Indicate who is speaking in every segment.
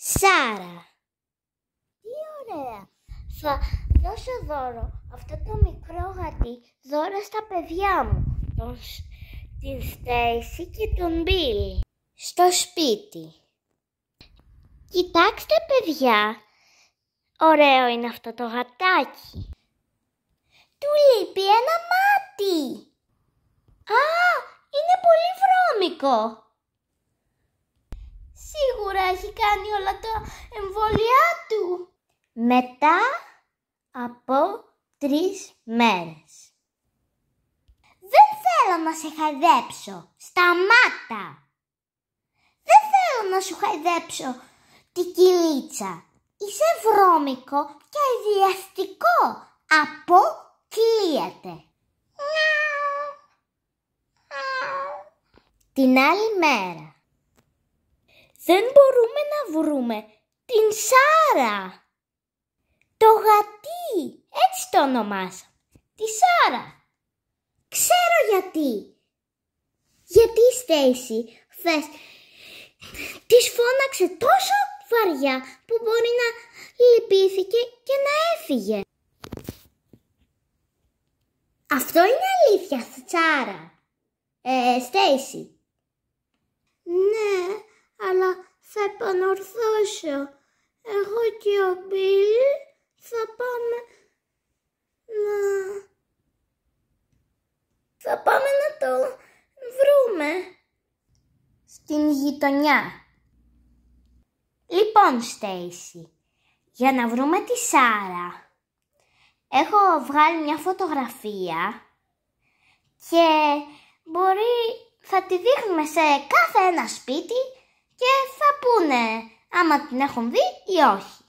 Speaker 1: Σάρα. Τι ωραία. Θα δώσω δώρο αυτό το μικρό γατί δώρο στα παιδιά μου, την Στέισι και τον Μπιλ, στο σπίτι. Κοιτάξτε παιδιά, ωραίο είναι αυτό το γατάκι. Του λείπει ένα μάτι. Α, είναι πολύ βρώμικο. Σίγουρα έχει κάνει όλα τα εμβόλια του. Μετά από 3 μέρες. Δεν θέλω να σε χαϊδέψω. Σταμάτα. Δεν θέλω να σου χαϊδέψω την κυλίτσα. Είσαι βρώμικο και ιδιαστικό. Αποκλείεται. Την άλλη μέρα. Δεν μπορούμε να βρούμε την Σάρα. Το γατί, έτσι το ονομάσαμε. Τη Σάρα. Ξέρω γιατί. Γιατί η Στέισι χθες της φώναξε τόσο βαριά που μπορεί να λυπήθηκε και να έφυγε. Αυτό είναι αλήθεια, Σάρα. Στέισι. Ναι, αλλά θα επανορθώσω. Εγώ και ο Μπιλ θα πάμε να το βρούμε στην γειτονιά. Λοιπόν, Στέισι, για να βρούμε τη Σάρα, έχω βγάλει μια φωτογραφία και θα τη δείχνουμε σε κάθε ένα σπίτι και θα πούνε άμα την έχουν δει ή όχι.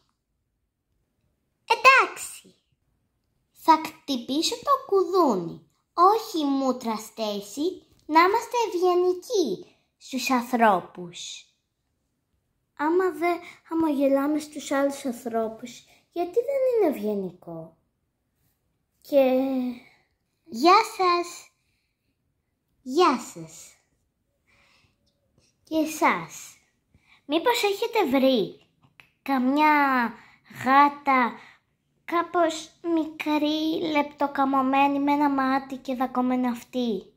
Speaker 1: Εντάξει. Θα χτυπήσω το κουδούνι. Όχι μούτρα, Στέισι, να είμαστε ευγενικοί στους ανθρώπους. Άμα δεν χαμογελάμε στους άλλους ανθρώπους, γιατί δεν είναι ευγενικό. Και... Γεια σας. Γεια σας. Και εσάς. Μήπως έχετε βρει καμιά γάτα κάπως μικρή, λεπτοκαμωμένη με ένα μάτι και δακωμένο αυτί?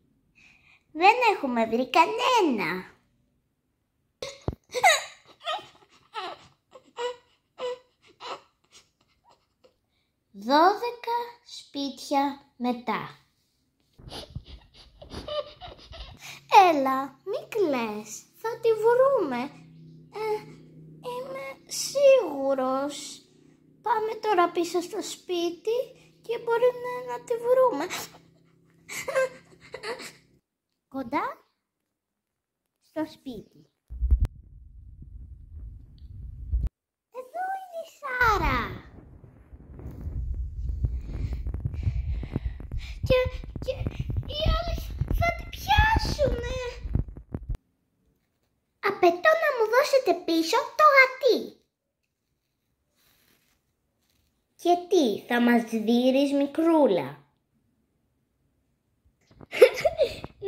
Speaker 1: Δεν έχουμε βρει κανένα. Δώδεκα σπίτια μετά. Έλα, μη κλαις, θα τη βρούμε. Είμαι σίγουρος. Πάμε τώρα πίσω στο σπίτι και μπορεί να τη βρούμε. Κοντά στο σπίτι. Εδώ είναι η Σάρα. Και οι άλλοι θα την πιάσουνε. Απαιτώ να μου δώσετε πίσω το γατί. Και τι, θα μας δείρεις μικρούλα?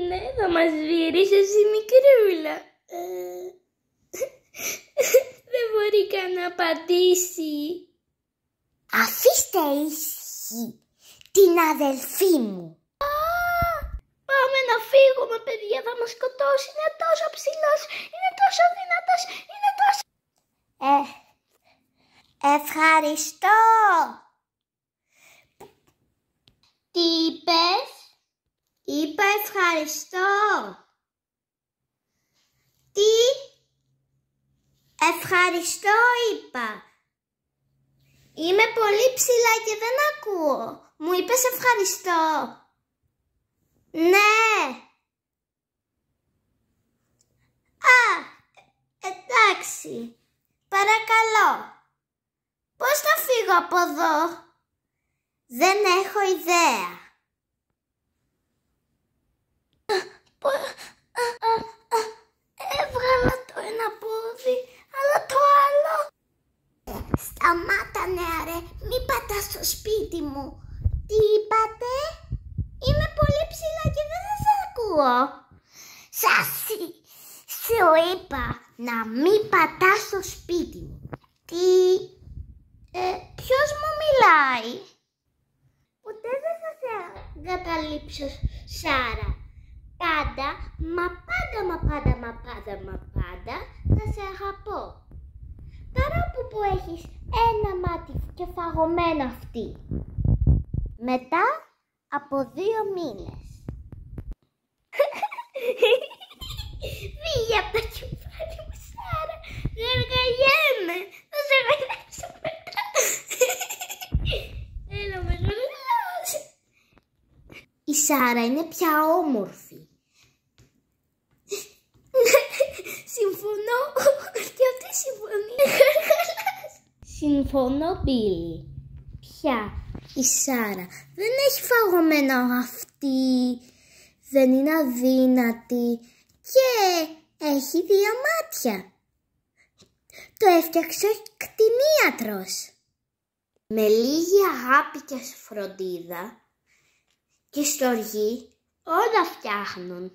Speaker 1: Ναι, θα μας δείρεις εσύ μικρούλα. Δεν μπορεί καν να απαντήσει. Αφήστε ήσυχη την αδελφή μου. Πάμε να φύγουμε, παιδιά, θα μας σκοτώσει. Είναι τόσο ψηλός, είναι τόσο δυνατός, είναι τόσο... Ευχαριστώ. Τι είπες? Είπα ευχαριστώ. Τι? Ευχαριστώ είπα. Είμαι πολύ ψηλά και δεν ακούω. Μου είπες ευχαριστώ? Ναι. Εντάξει. Παρακαλώ. Πώς θα φύγω από εδώ? Δεν έχω ιδέα. Έβγαλα το ένα πόδι, αλλά το άλλο... Σταμάτα, νεαρέ, μη πατάς στο σπίτι μου. Τι είπατε? Είμαι πολύ ψηλά και δεν σας ακούω. Σασί, Σου είπα να μην πατάς στο σπίτι μου. Ποιος μου μιλάει? Ποτέ δεν θα σε εγκαταλείψω, Σάρα. Πάντα, μα πάντα θα σε αγαπώ. Παρόλο που έχεις ένα μάτι και φαγωμένο αυτή. Μετά από 2 μήνες. Φύγε από το κεφάλι μου, Σάρα. Γαργαγιέμαι. Θα σε γαργάσω μετά. Έλα με γαργάσει. Η Σάρα είναι πια όμορφη. Συμφωνώ. Και αυτή συμφωνεί. Συμφωνώ, Μπίλι. Πια η Σάρα δεν έχει φαγωμένο αυτή. Δεν είναι αδύνατη. Και έχει 2 μάτια. Το έφτιαξε ο κτηνίατρος. Με λίγη αγάπη και φροντίδα και στοργή όλα φτιάχνουν.